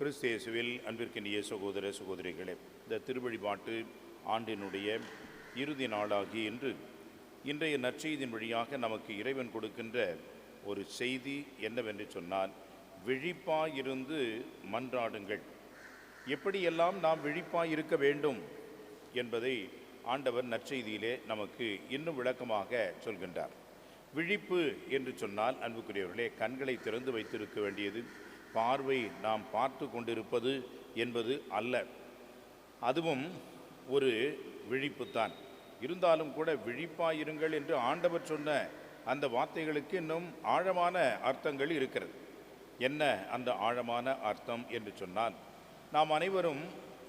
கிறிஸ்து இயேசுவில் அன்பிற்கினிய சகோதர சகோதரிகளே, இந்த திருவழிபாட்டு ஆண்டினுடைய இறுதி நாளாகி இன்றைய நற்செய்தியின் வழியாக நமக்கு இறைவன் கொடுக்கின்ற ஒரு செய்தி என்னவென்று சொன்னால், விழிப்பாயிருந்து மன்றாடுங்கள். எப்படியெல்லாம் நாம் விழிப்பாயிருக்க வேண்டும் என்பதை ஆண்டவர் நற்செய்தியிலே நமக்கு இன்னும் விளக்கமாக சொல்கின்றார். விழிப்பு என்று சொன்னால் அன்புக்குரியவர்களே, கண்களை திறந்து வைத்திருக்க வேண்டியது, பார்வை நாம் பார்த்து கொண்டிருப்பது என்பது அல்ல. அதுவும் ஒரு விழிப்புத்தான். இருந்தாலும் கூட விழிப்பாயிருங்கள் என்று ஆண்டவர் சொன்ன அந்த வார்த்தைகளுக்கு இன்னும் ஆழமான அர்த்தங்கள் இருக்கிறது. என்ன அந்த ஆழமான அர்த்தம் என்று சொன்னால், நாம் அனைவரும்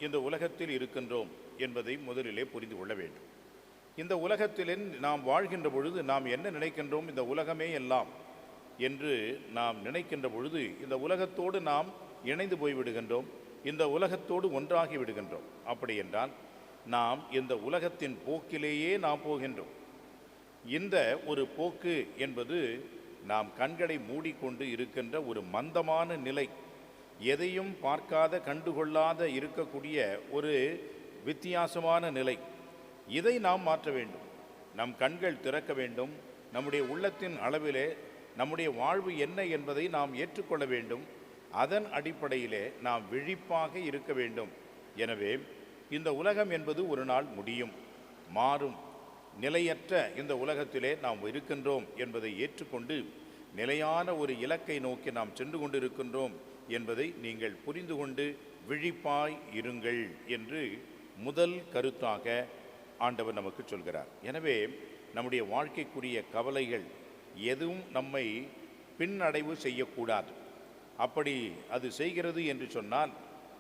இந்த உலகத்தில் இருக்கின்றோம் என்பதை முதலிலே புரிந்து கொள்ள வேண்டும். இந்த உலகத்திலே நாம் வாழ்கின்ற பொழுது நாம் என்ன நினைக்கின்றோம்? இந்த உலகமே எல்லாம் என்று நாம் நினைக்கின்ற பொழுது இந்த உலகத்தோடு நாம் இணைந்து போய்விடுகின்றோம், இந்த உலகத்தோடு ஒன்றாகி விடுகின்றோம். அப்படி என்றால் நாம் இந்த உலகத்தின் போக்கிலேயே நாம் போகின்றோம். இந்த ஒரு போக்கு என்பது நாம் கண்களை மூடிக்கொண்டு இருக்கின்ற ஒரு மந்தமான நிலை, எதையும் பார்க்காத கண்டுகொள்ளாத இருக்கக்கூடிய ஒரு வித்தியாசமான நிலை. இதை நாம் மாற்ற வேண்டும். நம் கண்கள் திறக்க வேண்டும். நம்முடைய உள்ளத்தின் அளவிலே நம்முடைய வாழ்வு என்ன என்பதை நாம் ஏற்றுக்கொள்ள வேண்டும். அதன் அடிப்படையிலே நாம் விழிப்பாக இருக்க வேண்டும். எனவே இந்த உலகம் என்பது ஒரு நாள் முடியும், மாறும். நிலையற்ற இந்த உலகத்திலே நாம் இருக்கின்றோம் என்பதை ஏற்றுக்கொண்டு நிலையான ஒரு இலக்கை நோக்கி நாம் சென்று கொண்டிருக்கின்றோம் என்பதை நீங்கள் புரிந்து கொண்டு விழிப்பாய் இருங்கள் என்று முதல் கருத்தாக ஆண்டவர் நமக்கு சொல்கிறார். எனவே நம்முடைய வாழ்க்கைக்குரிய கவலைகள் எதுவும் நம்மை பின்னடைவு செய்யக்கூடாது. அப்படி அது செய்கிறது என்று சொன்னால்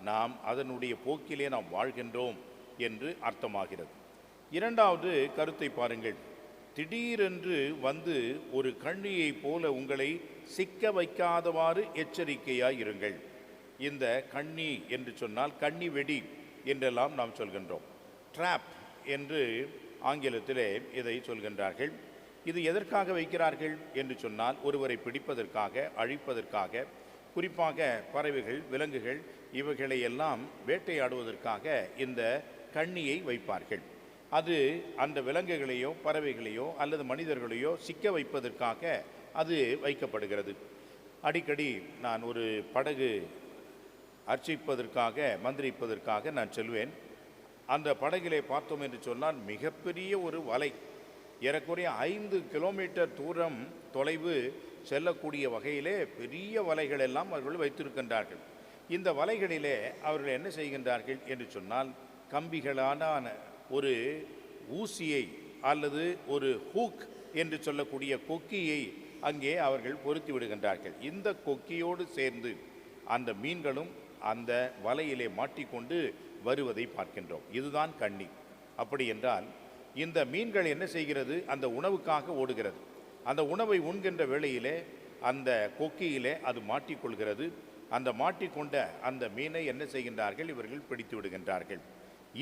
நாம் அதனுடைய போக்கிலே நாம் வாழ்கின்றோம் என்று அர்த்தமாகிறது. இரண்டாவது கருத்தை பாருங்கள். திடீரென்று வந்து ஒரு கண்ணியை போல உங்களை சிக்க வைக்காதவாறு எச்சரிக்கையாய் இருங்கள். இந்த கண்ணி என்று சொன்னால் கண்ணி வெடி என்றெல்லாம் நாம் சொல்கின்றோம். ட்ராப் என்று ஆங்கிலத்திலே இதை சொல்கின்றார்கள். இது எதற்காக வைக்கிறார்கள் என்று சொன்னால், ஒருவரை பிடிப்பதற்காக, அழிப்பதற்காக, குறிப்பாக பறவைகள், விலங்குகள் இவைகளை எல்லாம் வேட்டையாடுவதற்காக இந்த கண்ணியை வைப்பார்கள். அது அந்த விலங்குகளையோ பறவைகளையோ அல்லது மனிதர்களையோ சிக்க வைப்பதற்காக அது வைக்கப்படுகிறது. அடிக்கடி நான் ஒரு படகு அர்ச்சிப்பதற்காக, மந்திரிப்பதற்காக நான் செல்வேன். அந்த படகிலே பார்த்தோம் என்று சொன்னால் மிகப்பெரிய ஒரு வலை, ஏறக்குறைய 5 கிலோமீட்டர் தூரம் தொலைவு செல்லக்கூடிய வகையிலே பெரிய வலைகள் எல்லாம் அவர்கள் வைத்திருக்கின்றார்கள். இந்த வலைகளிலே அவர்கள் என்ன செய்கின்றார்கள் என்று சொன்னால், கம்பிகளான ஒரு ஊசியை அல்லது ஒரு ஹூக் என்று சொல்லக்கூடிய கொக்கியை அங்கே அவர்கள் பொருத்தி விடுகின்றார்கள். இந்த கொக்கியோடு சேர்ந்து அந்த மீன்களும் அந்த வலையிலே மாட்டிக்கொண்டு வருவதை பார்க்கின்றோம். இதுதான் கண்ணி. அப்படி என்றால் இந்த மீன்கள் என்ன செய்கிறது? அந்த உணவுக்காக ஓடுகிறது. அந்த உணவை உண்கின்ற வேளையிலே அந்த கொக்கியிலே அது மாட்டிக்கொள்கிறது. அந்த மாட்டிக்கொண்ட அந்த மீனை என்ன செய்கின்றார்கள்? இவர்கள் பிடித்து விடுகின்றார்கள்.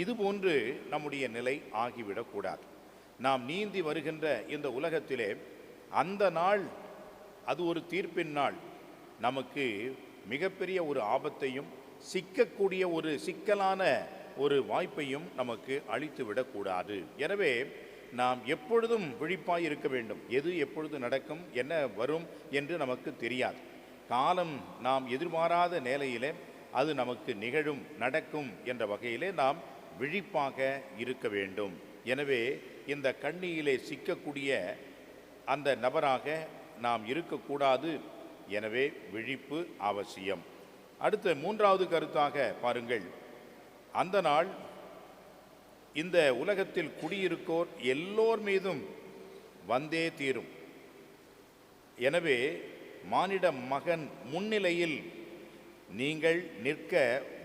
இதுபோன்று நம்முடைய நிலை ஆகிவிடக்கூடாது. நாம் நீந்தி வருகின்ற இந்த உலகத்திலே அந்த நாள் அது ஒரு தீர்ப்பின் நாள். நமக்கு மிகப்பெரிய ஒரு ஆபத்தையும் சிக்கக்கூடிய ஒரு சிக்கலான ஒரு வாய்ப்பையும் நமக்கு அளித்து விடக்கூடாது. எனவே நாம் எப்பொழுதும் விழிப்பாய் இருக்க வேண்டும். எது எப்பொழுது நடக்கும், என்ன வரும் என்று நமக்கு தெரியாது. காலம் நாம் எதிர்பாராத நிலையிலே அது நமக்கு நிகழும், நடக்கும் என்ற வகையிலே நாம் விழிப்பாக இருக்க வேண்டும். எனவே இந்த கண்ணியிலே சிக்கக்கூடிய அந்த நபராக நாம் இருக்கக்கூடாது. எனவே விழிப்பு அவசியம். அடுத்த மூன்றாவது கருத்தாக பாருங்கள். அந்த நாள் இந்த உலகத்தில் குடியிருக்கோர் எல்லோர் மீதும் வந்தே தீரும். எனவே மானிட மகன் முன்னிலையில் நீங்கள் நிற்க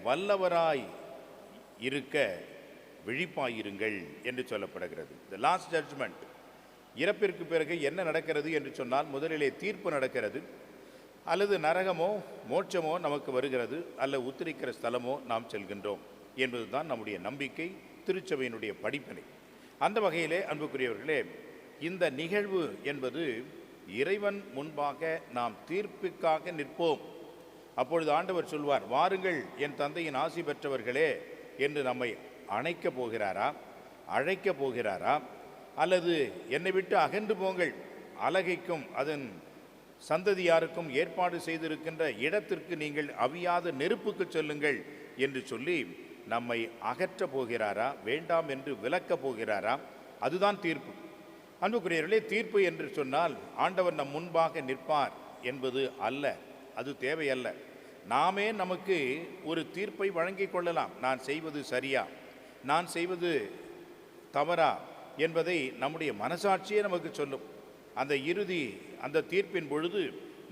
வல்லவராய் இருக்க விழிப்பாயிருங்கள் என்று சொல்லப்படுகிறது. The last judgement. இறப்பிற்கு பிறகு என்ன நடக்கிறது என்று சொன்னால், முதலிலே தீர்ப்பு நடக்கிறது. அல்லது நரகமோ மோட்சமோ நமக்கு வருகிறது, அல்ல உத்திரிக்கிற ஸ்தலமோ நாம் செல்கின்றோம் என்பதுதான் நம்முடைய நம்பிக்கை, திருச்சபையினுடைய படிப்பினை. அந்த வகையிலே அன்புக்குரியவர்களே, இந்த நிகழ்வு என்பது இறைவன் முன்பாக நாம் தீர்ப்புக்காக நிற்போம். அப்பொழுது ஆண்டவர் சொல்வார், வாருங்கள் என் தந்தையின் ஆசி பெற்றவர்களே என்று நம்மை அணைக்கப் போகிறாரா, அழைக்கப் போகிறாரா? அல்லது என்னை விட்டு அகன்று போங்கள், அலகைக்கும் அதன் சந்ததியாருக்கும் ஏற்பாடு செய்திருக்கின்ற இடத்திற்கு நீங்கள் அவியாத நெருப்புக்கு செல்லுங்கள் என்று சொல்லி நம்மை அகற்றப் போகிறாரா, வேண்டாம் என்று விலக்கப் போகிறாரா? அதுதான் தீர்ப்பு. அன்புக்குரியவர்களே, தீர்ப்பு என்று சொன்னால் ஆண்டவர் நம் முன்பாக நிற்பார் என்பது அல்ல, அது தேவையல்ல. நாமே நமக்கு ஒரு தீர்ப்பை வழங்கிக் கொள்ளலாம். நான் செய்வது சரியா, நான் செய்வது தவறா என்பதை நம்முடைய மனசாட்சியே நமக்கு சொல்லும். அந்த தீர்ப்பின் பொழுது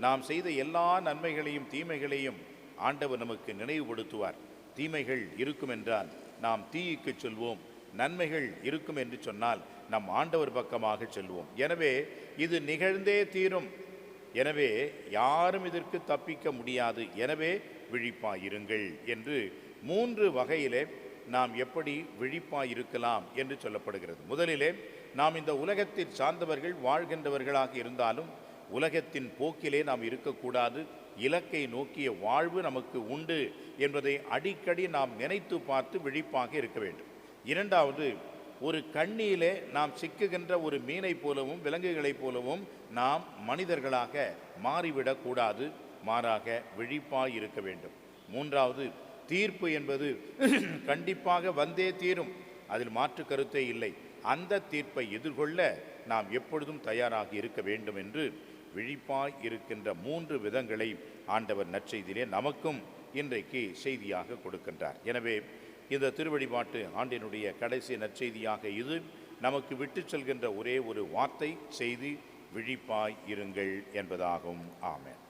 நாம் செய்த எல்லா நன்மைகளையும் தீமைகளையும் ஆண்டவர் நமக்கு நினைவுபடுத்துவார். தீமைகள் இருக்கும் என்றால் நாம் தீயுக்கு செல்வோம், நன்மைகள் இருக்கும் என்று சொன்னால் நம் ஆண்டவர் பக்கமாக செல்வோம். எனவே இது நிகழ்ந்தே தீரும். எனவே யாரும் இதற்கு தப்பிக்க முடியாது. எனவே விழிப்பாயிருங்கள் என்று 3 வகையிலே நாம் எப்படி விழிப்பாயிருக்கலாம் என்று சொல்லப்படுகிறது. முதலிலே, நாம் இந்த உலகத்தில் சார்ந்தவர்கள் வாழ்கின்றவர்களாக இருந்தாலும் உலகத்தின் போக்கிலே நாம் இருக்கக்கூடாது. இலக்கை நோக்கிய வாழ்வு நமக்கு உண்டு என்பதை அடிக்கடி நாம் நினைத்து பார்த்து விழிப்பாக இருக்க வேண்டும். இரண்டாவது, ஒரு கண்ணியிலே நாம் சிக்குகின்ற ஒரு மீனை போலவும் விலங்குகளைப் போலவும் நாம் மனிதர்களாக மாறிவிடக்கூடாது, மாறாக விழிப்பாய் இருக்க வேண்டும். மூன்றாவது, தீர்ப்பு என்பது கண்டிப்பாக வந்தே தீரும், அதில் மாற்று கருத்தே இல்லை. அந்த தீர்ப்பை எதிர்கொள்ள நாம் எப்பொழுதும் தயாராக இருக்க வேண்டும் என்று விழிப்பாய் இருக்கின்ற 3 விதங்களை ஆண்டவர் நற்செய்தியிலே நமக்கும் இன்றைக்கு செய்தியாக கொடுக்கின்றார். எனவே இந்த திருவழிபாட்டு ஆண்டினுடைய கடைசி நற்செய்தியாக இது நமக்கு விட்டு செல்கின்ற ஒரே ஒரு வார்த்தை, செய்தி, விழிப்பாய் இருங்கள் என்பதாகும். ஆமென்.